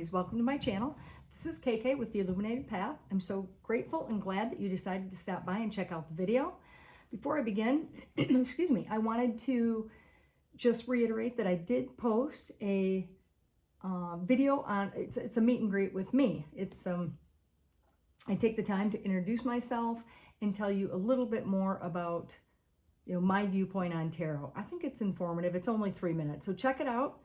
Aries, welcome to my channel. This is KK with the Illuminated Path. I'm so grateful and glad that you decided to stop by and check out the video. Before I begin, excuse me, I wanted to just reiterate that I did post a video on, it's a meet and greet with me. It's I take the time to introduce myself and tell you a little bit more about my viewpoint on tarot. I think it's informative. It's only 3 minutes, so check it out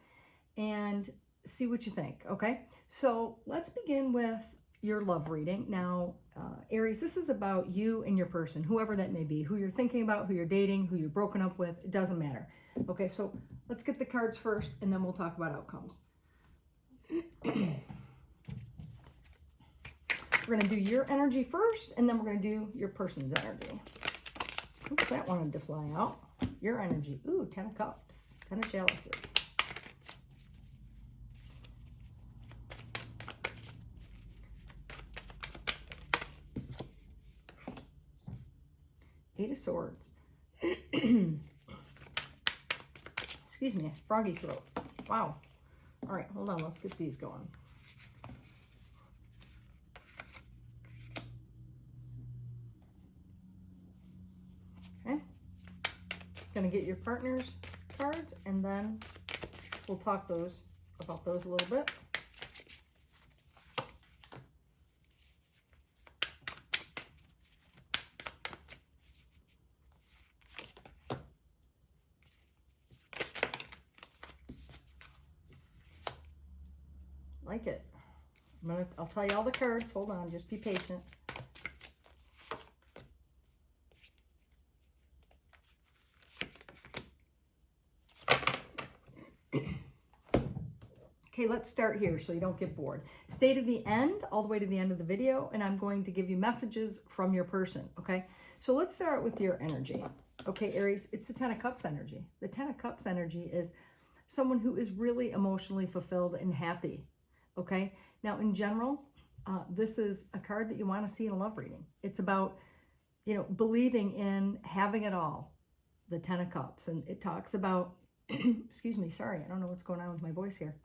and see what you think, okay? So let's begin with your love reading. Now, Aries, this is about you and your person, whoever that may be, who you're thinking about, who you're dating, who you're broken up with, it doesn't matter. Okay, so let's get the cards first and then we'll talk about outcomes. We're gonna do your energy first and then we're gonna do your person's energy. Oops, that wanted to fly out. Your energy, ooh, 10 of Cups, 10 of Chalices. Eight of Swords. Excuse me, froggy throat. Wow. All right, hold on. Let's get these going. Okay. Gonna get your partner's cards, and then we'll talk about those a little bit. Like it. I'll tell you all the cards. Hold on, just be patient. Okay, let's start here so you don't get bored. Stay to the end, all the way to the end of the video, and I'm going to give you messages from your person, okay? So let's start with your energy. Okay, Aries, it's the 10 of Cups energy. The 10 of Cups energy is someone who is really emotionally fulfilled and happy. Okay, now in general, this is a card that you want to see in a love reading. It's about, believing in having it all, the 10 of Cups. And it talks about, excuse me, sorry, I don't know what's going on with my voice here.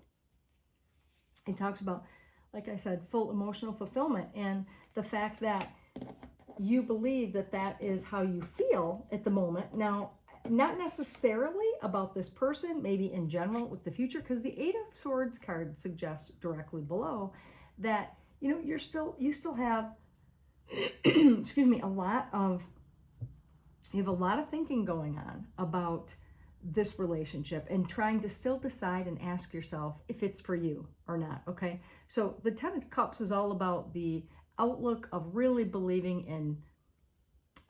It talks about, like I said, full emotional fulfillment and the fact that you believe that that is how you feel at the moment. Now, not necessarily about this person, maybe in general with the future, because the Eight of Swords card suggests directly below that, you still have, excuse me, you have a lot of thinking going on about this relationship and trying to still decide and ask yourself if it's for you or not, okay? So the 10 of Cups is all about the outlook of really believing in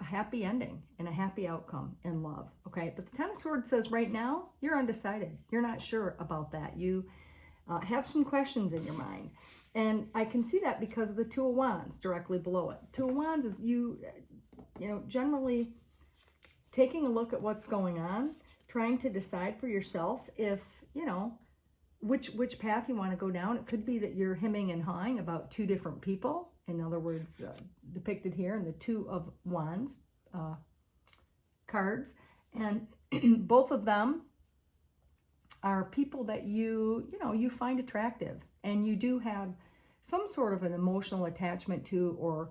a happy ending and a happy outcome in love, okay? But the 10 of Swords says right now, you're undecided. You're not sure about that. You have some questions in your mind. And I can see that because of the Two of Wands directly below it. Two of Wands is you generally taking a look at what's going on, trying to decide for yourself if, which path you want to go down. It could be that you're hemming and hawing about two different people. In other words, depicted here in the Two of Wands cards. And both of them are people that you find attractive. And you do have some sort of an emotional attachment to, or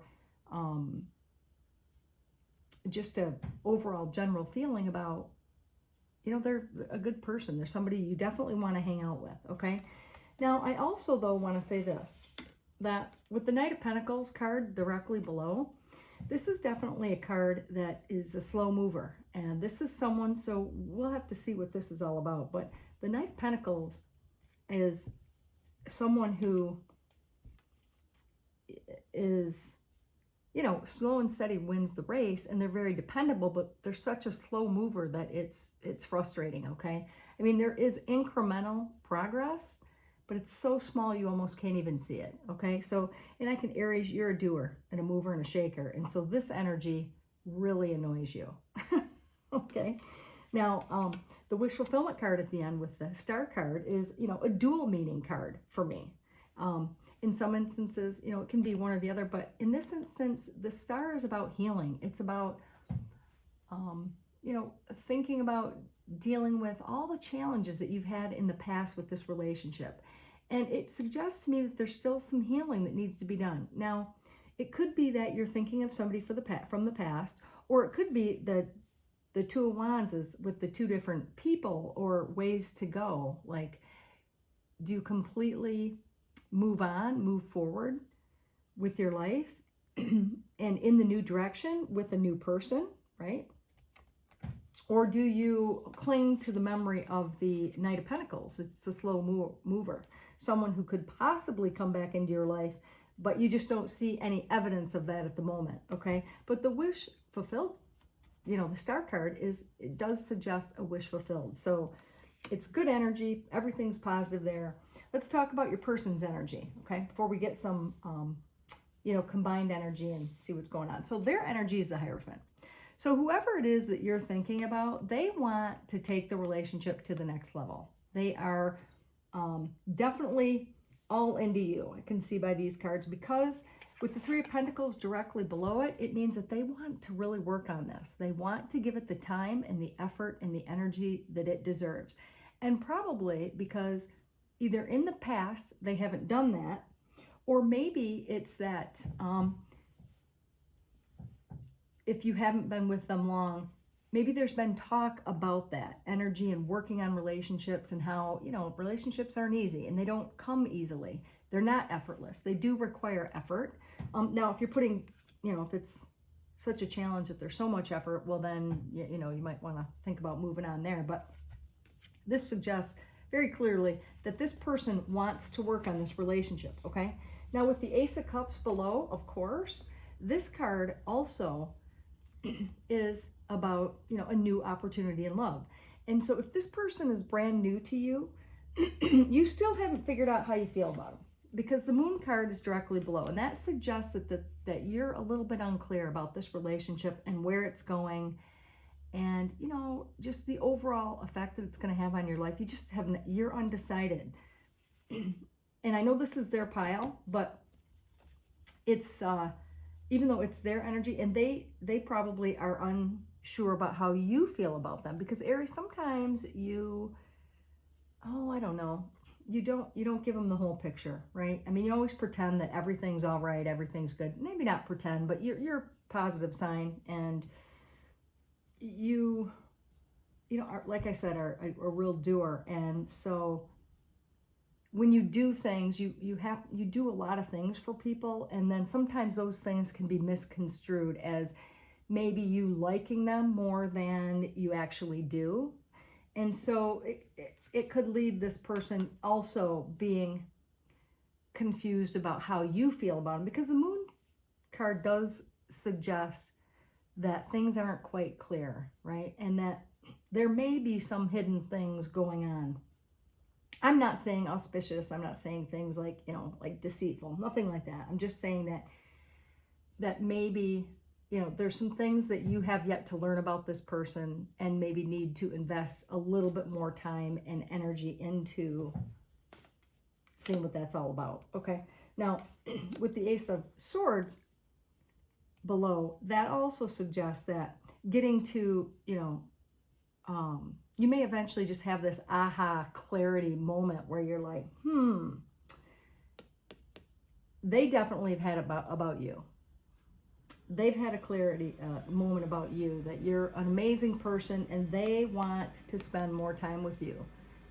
just a overall general feeling about, they're a good person. They're somebody you definitely want to hang out with, okay? Now, I also, though, want to say this, that with the Knight of Pentacles card directly below, this is definitely a card that is a slow mover. And this is someone, so we'll have to see what this is all about. But the Knight of Pentacles is someone who is, slow and steady wins the race, and they're very dependable, but they're such a slow mover that it's frustrating, okay? I mean, there is incremental progress, but it's so small you almost can't even see it, okay? So, and I can, Aries, you're a doer and a mover and a shaker, and so this energy really annoys you, okay? Now, the wish fulfillment card at the end with the star card is, a dual meaning card for me. In some instances, it can be one or the other, but in this instance, the star is about healing. It's about, thinking about dealing with all the challenges that you've had in the past with this relationship. And it suggests to me that there's still some healing that needs to be done. Now, it could be that you're thinking of somebody from the past, or it could be that the Two of Wands is with the two different people or ways to go. Like, do you completely move on, move forward with your life and in the new direction with a new person, right? Or do you cling to the memory of the Knight of Pentacles? It's a slow mover. Someone who could possibly come back into your life, but you just don't see any evidence of that at the moment, okay? But the wish fulfilled, you know, the Star card it does suggest a wish fulfilled. So it's good energy. Everything's positive there. Let's talk about your person's energy, okay? Before we get some, you know, combined energy and see what's going on. So their energy is the Hierophant. So whoever it is that you're thinking about, they want to take the relationship to the next level. They are definitely all into you. I can see by these cards, because with the Three of Pentacles directly below it, it means that they want to really work on this. They want to give it the time and the effort and the energy that it deserves. And probably because either in the past they haven't done that, or maybe it's that if you haven't been with them long, maybe there's been talk about that energy and working on relationships and how, you know, relationships aren't easy and they don't come easily. They're not effortless. They do require effort. Now, if you're putting, you know, if it's such a challenge that there's so much effort, well then, you know, you might want to think about moving on there. But this suggests very clearly that this person wants to work on this relationship, okay? Now, with the Ace of Cups below, of course, this card also is about, you know, a new opportunity in love. And so if this person is brand new to you, you still haven't figured out how you feel about them, because the Moon card is directly below, and that suggests that you're a little bit unclear about this relationship and where it's going, and, you know, just the overall effect that it's going to have on your life. You just haven't, you're undecided. And I know this is their pile, but it's even though it's their energy, and they probably are unsure about how you feel about them, because Aries, sometimes you, I don't know, you don't give them the whole picture, right? I mean, you always pretend that everything's all right, everything's good. Maybe not pretend, but you're a positive sign, and you know, are, like I said, are a real doer. And so when you do things, you do a lot of things for people, and then sometimes those things can be misconstrued as maybe you liking them more than you actually do. And so it could lead this person also being confused about how you feel about them, because the Moon card does suggest that things aren't quite clear, right? And that there may be some hidden things going on. I'm not saying auspicious. I'm not saying things like, you know, like deceitful, nothing like that. I'm just saying that maybe, you know, there's some things that you have yet to learn about this person, and maybe need to invest a little bit more time and energy into seeing what that's all about. Okay. Now, with the Ace of Swords below, that also suggests that getting to, you know, you may eventually just have this aha clarity moment where you're like, they definitely have had about you. They've had a clarity moment about you, that you're an amazing person and they want to spend more time with you,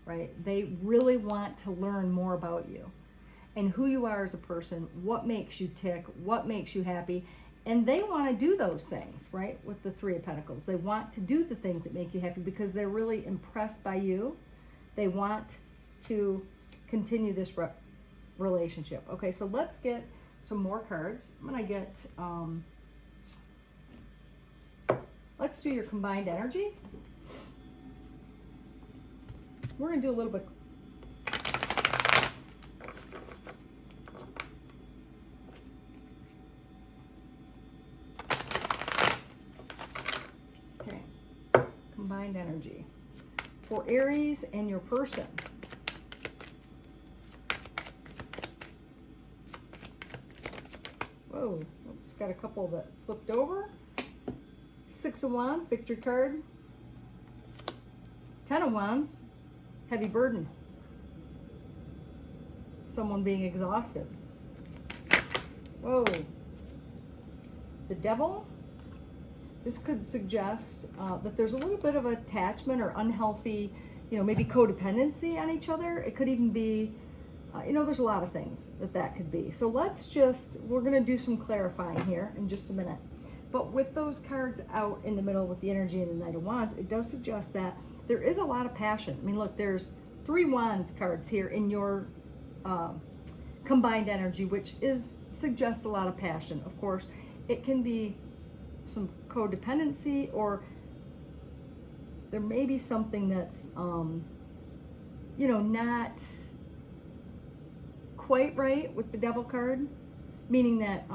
right? They really want to learn more about you and who you are as a person, what makes you tick, what makes you happy. And they want to do those things, right? With the Three of Pentacles. They want to do the things that make you happy because they're really impressed by you. They want to continue this relationship. Okay, so let's get some more cards. I'm going to get, let's do your combined energy. We're going to do a little bit. Combined energy for Aries and your person. Whoa, it's got a couple that flipped over. Six of Wands, victory card. 10 of Wands, heavy burden. someone being exhausted. Whoa. The Devil. This could suggest that there's a little bit of attachment or unhealthy, you know, maybe codependency on each other. It could even be, you know, there's a lot of things that could be. So we're going to do some clarifying here in just a minute. But with those cards out in the middle with the energy and the Knight of Wands, it does suggest that there is a lot of passion. I mean, look, there's 3 Wands cards here in your combined energy, which suggests a lot of passion. Of course, it can be some codependency, or there may be something that's, you know, not quite right with the Devil card, meaning that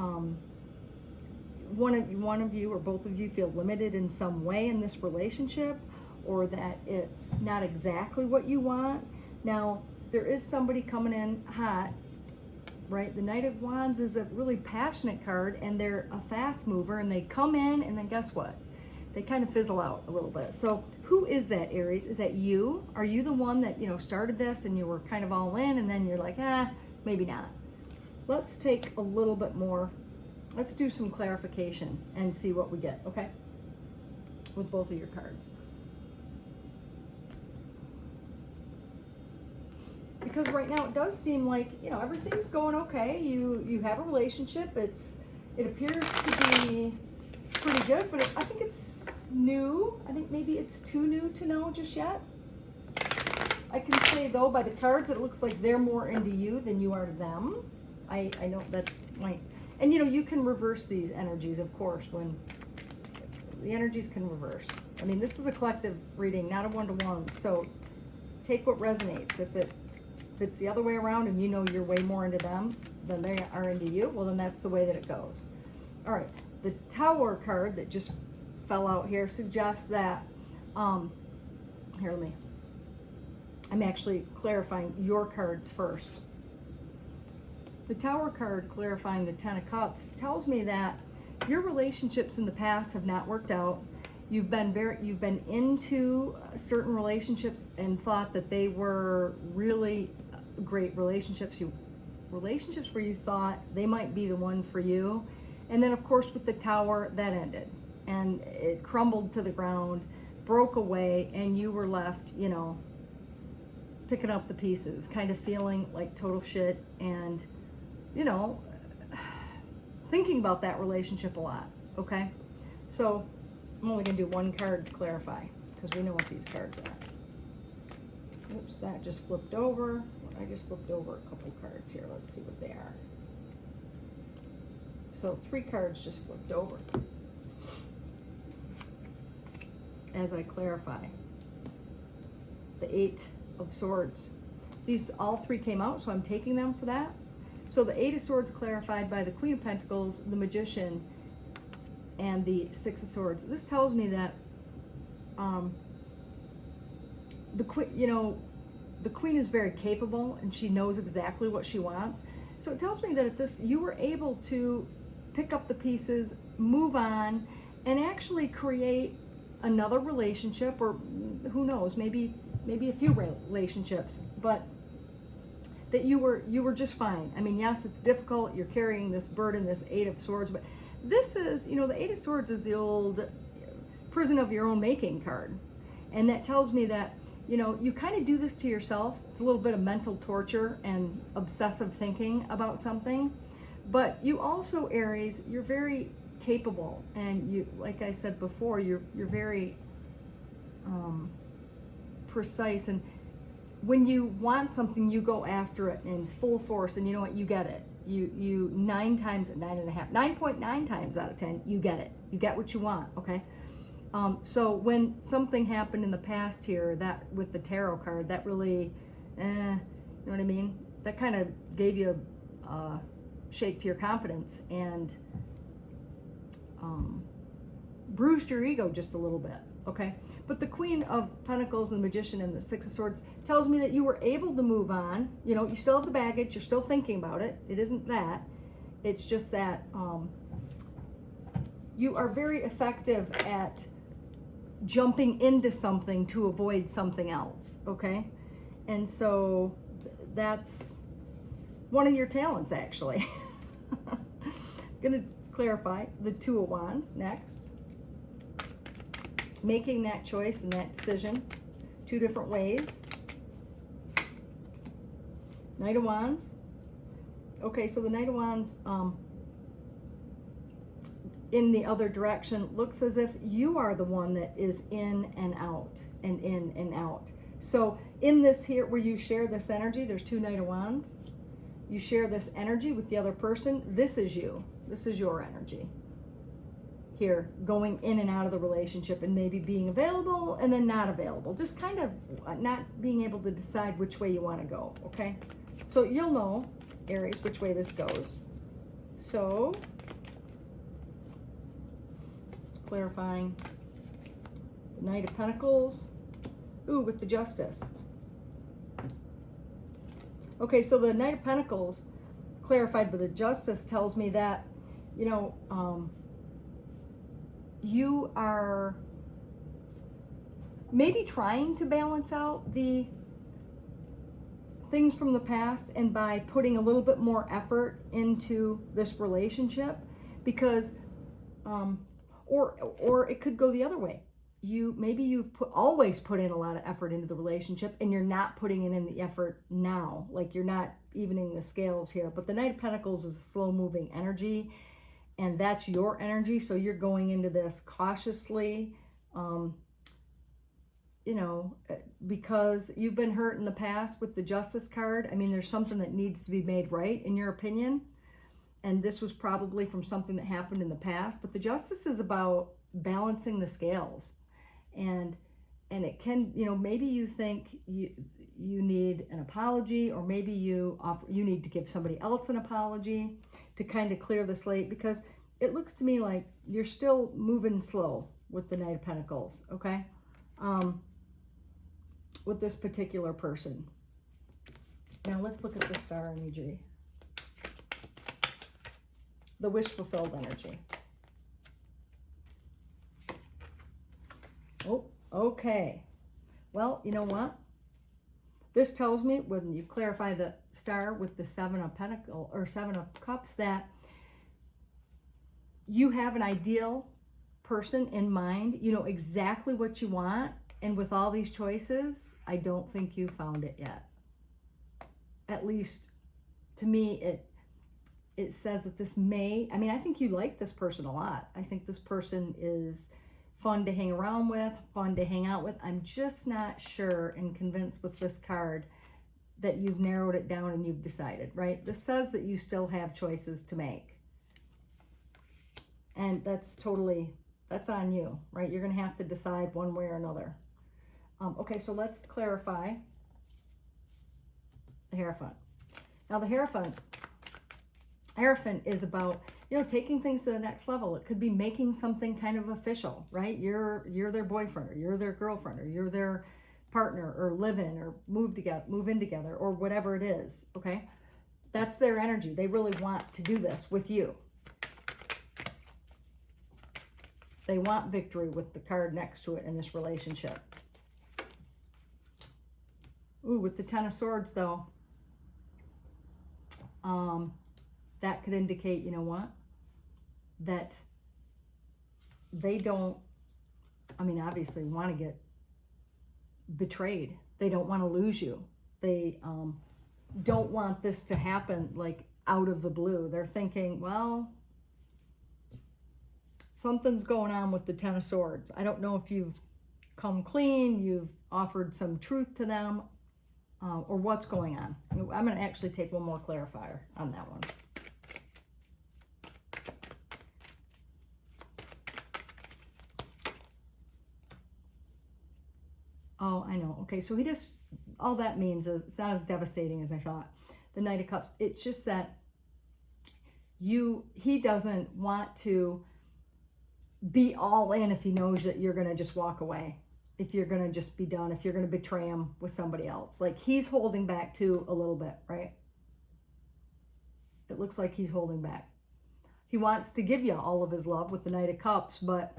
one of you or both of you feel limited in some way in this relationship, or that it's not exactly what you want. Now, there is somebody coming in hot, right? The Knight of Wands is a really passionate card, and they're a fast mover, and they come in, and then guess what? They kind of fizzle out a little bit. So who is that, Aries? Is that you? Are you the one that, you know, started this and you were kind of all in, and then you're like, maybe not? Let's take a little bit more. Let's do some clarification and see what we get, okay? With both of your cards. Because right now it does seem like, you know, everything's going okay. You have a relationship. It appears to be pretty good, but I think it's new. I think maybe it's too new to know just yet. I can say, though, by the cards, it looks like they're more into you than you are to them. I know that's my... And, you know, you can reverse these energies, of course, when the energies can reverse. I mean, this is a collective reading, not a one-to-one. So take what resonates. If it's the other way around and you know you're way more into them than they are into you, well, then that's the way that it goes. All right. The Tower card that just fell out here suggests that, here, I'm actually clarifying your cards first. The Tower card, clarifying the 10 of Cups, tells me that your relationships in the past have not worked out. You've been into certain relationships and thought that they were really great relationships. Relationships where you thought they might be the one for you. And then, of course, with the Tower, that ended. And it crumbled to the ground, broke away, and you were left, you know, picking up the pieces, kind of feeling like total shit, and, you know, thinking about that relationship a lot, okay? So I'm only going to do one card to clarify, because we know what these cards are. Oops, that just flipped over. I just flipped over a couple cards here. Let's see what they are. So 3 cards just flipped over as I clarify. The 8 of Swords. These all 3 came out, so I'm taking them for that. So the 8 of Swords clarified by the Queen of Pentacles, the Magician, and the 6 of Swords. This tells me that the Queen is very capable, and she knows exactly what she wants. So it tells me that at this, you were able to pick up the pieces, move on, and actually create another relationship, or who knows, maybe a few relationships, but that you were just fine. I mean, yes, it's difficult. You're carrying this burden, this 8 of Swords, but this is, you know, the 8 of Swords is the old prison of your own making card. And that tells me that, you know, you kind of do this to yourself. It's a little bit of mental torture and obsessive thinking about something. But you also, Aries, you're very capable, and you, like I said before, you're very precise, and when you want something, you go after it in full force, and you know what, you get it. You 9.9 times out of 10, you get it. You get what you want, okay? So when something happened in the past here, that with the tarot card, that really, you know what I mean? That kind of gave you a shake to your confidence, and bruised your ego just a little bit, okay? But the Queen of Pentacles and the Magician and the 6 of Swords tells me that you were able to move on. You know, you still have the baggage. You're still thinking about it. It isn't that. It's just that you are very effective at jumping into something to avoid something else, okay? And so that's one of your talents, actually. Going to clarify the Two of Wands next. Making that choice and that decision two different ways. Knight of Wands. Okay, so the Knight of Wands in the other direction looks as if you are the one that is in and out and in and out. So in this here where you share this energy, there's two Knight of Wands. You share this energy with the other person. This is you. This is your energy. Here, going in and out of the relationship and maybe being available and then not available. Just kind of not being able to decide which way you want to go, okay? So you'll know, Aries, which way this goes. So, clarifying the Knight of Pentacles. Ooh, with the Justice. Okay, so the Knight of Pentacles, clarified by the Justice, tells me that, you know, you are maybe trying to balance out the things from the past, and by putting a little bit more effort into this relationship, because or it could go the other way. Maybe you've always put in a lot of effort into the relationship and you're not putting in the effort now, like you're not evening the scales here. But the Knight of Pentacles is a slow moving energy, and that's your energy. So you're going into this cautiously, you know, because you've been hurt in the past with the Justice card. I mean, there's something that needs to be made right, in your opinion. And this was probably from something that happened in the past. But the Justice is about balancing the scales. And it can, you know, maybe you think you need an apology, or maybe you need to give somebody else an apology to kind of clear the slate, because it looks to me like you're still moving slow with the Knight of Pentacles, okay? With this particular person. Now let's look at the star energy. The wish fulfilled energy. Oh, okay. Well, you know what? This tells me, when you clarify the star with the Seven of Pentacles or Seven of Cups, that you have an ideal person in mind. You know exactly what you want. And with all these choices, I don't think you found it yet. At least to me, it says that this may, I mean, I think you like this person a lot. I think this person is fun to hang around with, fun to hang out with. I'm just not sure and convinced with this card that you've narrowed it down and you've decided, right? This says that you still have choices to make. And that's on you, right? You're going to have to decide one way or another. Okay, so let's clarify the Hierophant. Now the Hierophant is about, you know, taking things to the next level. It could be making something kind of official, right? You're their boyfriend, or you're their girlfriend, or you're their partner, or live in, or move in together, or whatever it is, okay? That's their energy. They really want to do this with you. They want victory with the card next to it in this relationship. Ooh, with the Ten of Swords, though, that could indicate, you know what, that they don't, I mean, obviously want to get betrayed. They don't want to lose you. They don't want this to happen like out of the blue. They're thinking, well, something's going on with the Ten of Swords. I don't know if you've come clean, you've offered some truth to them, or what's going on. I'm going to actually take one more clarifier on that one. Oh, I know. Okay, so all that means is it's not as devastating as I thought. The Knight of Cups, it's just that he doesn't want to be all in if he knows that you're going to just walk away. If you're going to just be done, if you're going to betray him with somebody else. Like, he's holding back too a little bit, right? It looks like he's holding back. He wants to give you all of his love with the Knight of Cups, but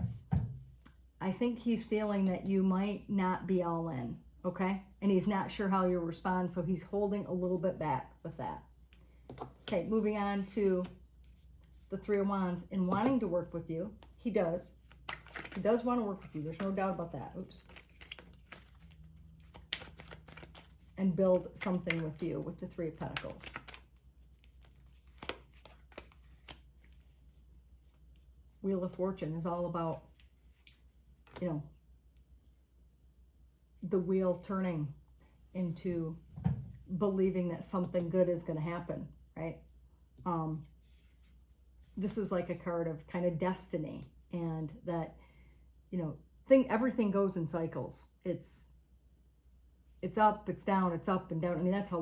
I think he's feeling that you might not be all in, okay? And he's not sure how you'll respond, so he's holding a little bit back with that. Okay, moving on to the Three of Wands and wanting to work with you. He does. He does want to work with you. There's no doubt about that. Oops. And build something with you with the Three of Pentacles. Wheel of Fortune is all about, you know, the wheel turning into believing that something good is going to happen, right? This is like a card of kind of destiny, and that, you know, everything goes in cycles. It's up, it's down, it's up and down. I mean, that's how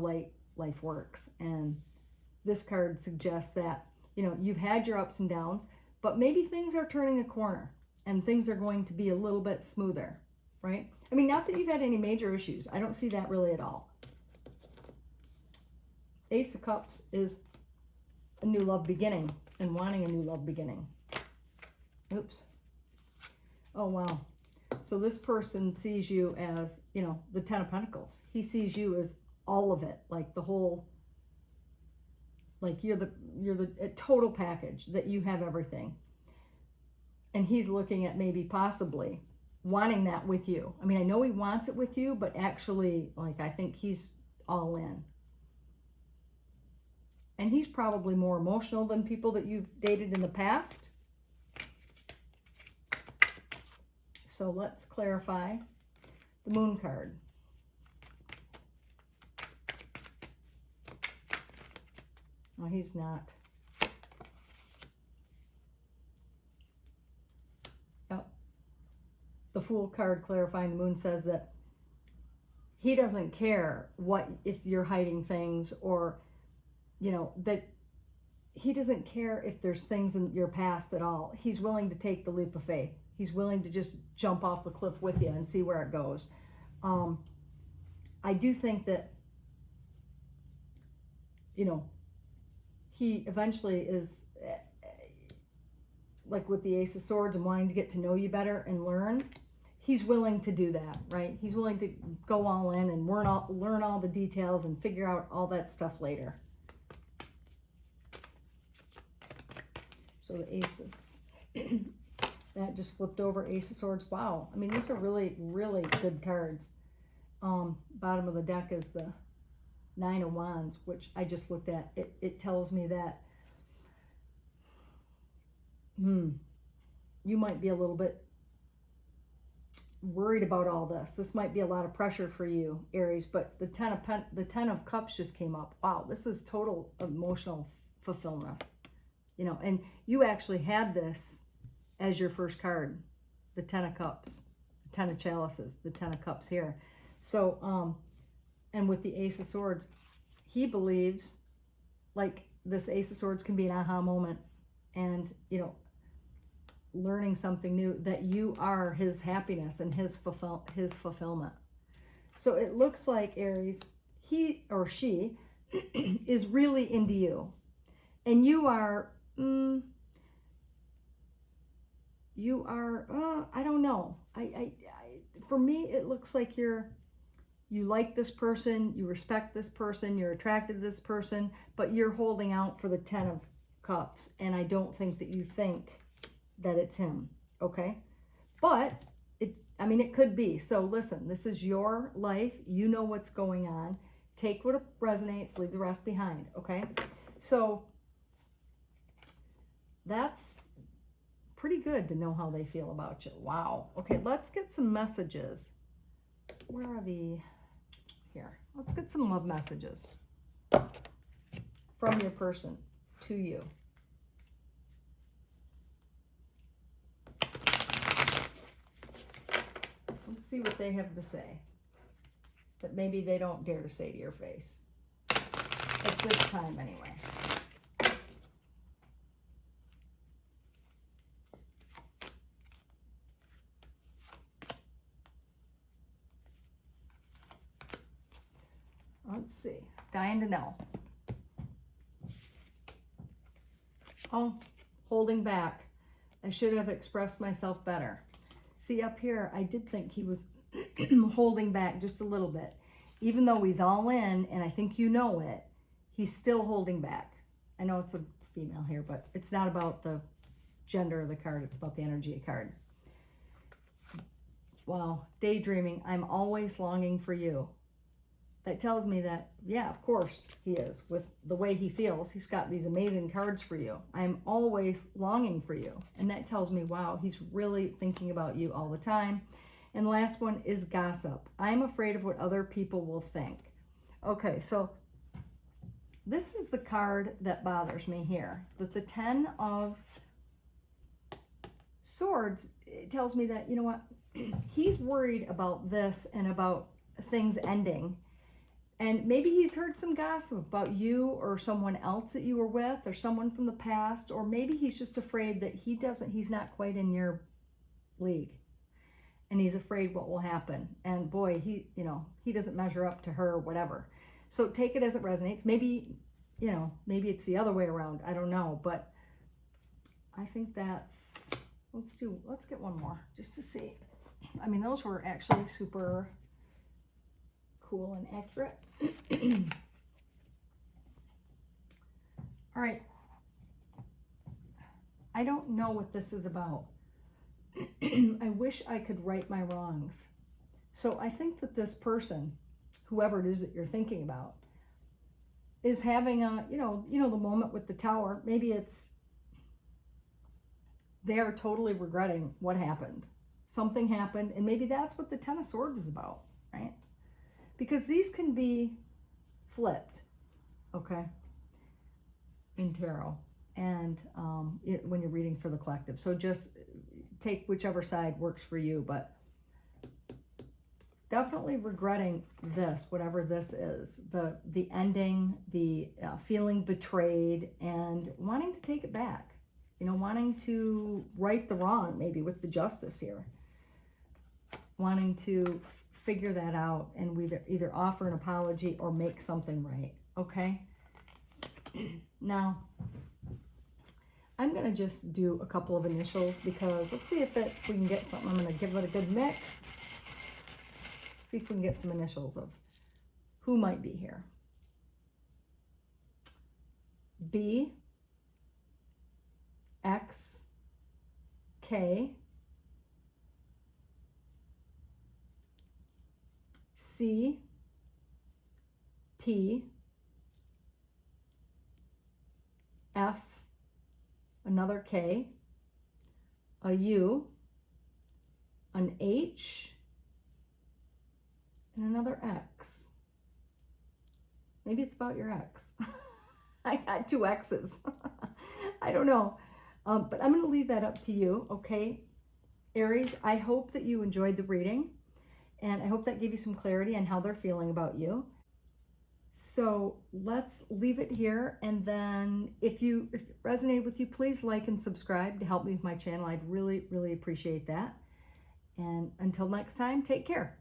life works. And this card suggests that, you know, you've had your ups and downs, but maybe things are turning a corner and things are going to be a little bit smoother, right? I mean, not that you've had any major issues. I don't see that really at all. Ace of Cups is a new love beginning and wanting a new love beginning. Oops. Oh, wow. So this person sees you as, you know, the Ten of Pentacles. He sees you as all of it, like the whole, like you're the total package, that you have everything. And he's looking at maybe possibly wanting that with you. I mean, I know he wants it with you, but actually, like, I think he's all in. And he's probably more emotional than people that you've dated in the past. So let's clarify the Moon card. No, he's not. Yep. The Fool card clarifying the Moon says that he doesn't care if you're hiding things, or, you know, that he doesn't care if there's things in your past at all. He's willing to take the leap of faith. He's willing to just jump off the cliff with you and see where it goes. I do think that, you know, he eventually is, like with the Ace of Swords and wanting to get to know you better and learn, he's willing to do that, right? He's willing to go all in and learn all the details and figure out all that stuff later. So the Aces. That just flipped over, Ace of Swords. Wow. I mean, these are really, really good cards. Bottom of the deck is the Nine of Wands, which I just looked at. It tells me that you might be a little bit worried about all this. This might be a lot of pressure for you, Aries, but the Ten of Cups just came up. Wow, this is total emotional fulfillment. You know, and you actually had this as your first card, the Ten of Cups, the Ten of Chalices, the Ten of Cups here. So, and with the Ace of Swords, he believes like this Ace of Swords can be an aha moment, and, you know, learning something new, that you are his happiness and his fulfillment. So it looks like, Aries, he or she is really into you, and you are, I don't know. For me, it looks like you like this person, you respect this person, you're attracted to this person, but you're holding out for the Ten of Cups, and I don't think that you think that it's him, okay? But it could be. So listen, this is your life. You know what's going on. Take what resonates, leave the rest behind, okay? So that's pretty good to know how they feel about you. Wow. Okay, let's get some messages. Where are the... Here. Let's get some love messages from your person to you. Let's see what they have to say that maybe they don't dare to say to your face. At this time, anyway. Let's see. Dying to know. Oh, holding back. I should have expressed myself better. See, up here, I did think he was holding back just a little bit. Even though he's all in, and I think you know it, he's still holding back. I know it's a female here, but it's not about the gender of the card. It's about the energy of the card. Wow. Daydreaming. I'm always longing for you. That tells me that, yeah, of course he is. With the way he feels, he's got these amazing cards for you. I'm always longing for you. And that tells me, wow, he's really thinking about you all the time. And the last one is gossip. I'm afraid of what other people will think. Okay, so this is the card that bothers me here. That the 10 of Swords, it tells me that, you know what, he's worried about this and about things ending. And maybe he's heard some gossip about you or someone else that you were with or someone from the past, or maybe he's just afraid that he's not quite in your league and he's afraid what will happen. And boy, he doesn't measure up to her or whatever. So take it as it resonates. Maybe, maybe it's the other way around. I don't know, but I think that's, let's get one more just to see. I mean, those were actually super cool and accurate. All right. I don't know what this is about. I wish I could right my wrongs. So I think that this person, whoever it is that you're thinking about, is having a, the moment with the Tower. Maybe it's, they are totally regretting what happened. Something happened, and maybe that's what the 10 of Swords is about, right? Because these can be flipped, okay, in tarot, and when you're reading for the collective. So just take whichever side works for you, but definitely regretting this, whatever this is, the ending, the feeling betrayed, and wanting to take it back, wanting to right the wrong, maybe with the Justice here, wanting to figure that out and we either offer an apology or make something right, okay? Now, I'm going to just do a couple of initials because let's see if we can get something. I'm going to give it a good mix. See if we can get some initials of who might be here. B, X, K, C, P, F, another K, a U, an H, and another X. Maybe it's about your ex. I got 2 X's. I don't know. But I'm going to leave that up to you, okay? Aries, I hope that you enjoyed the reading. And I hope that gave you some clarity on how they're feeling about you. So let's leave it here. And then if it resonated with you, please like and subscribe to help me with my channel. I'd really, really appreciate that. And until next time, take care.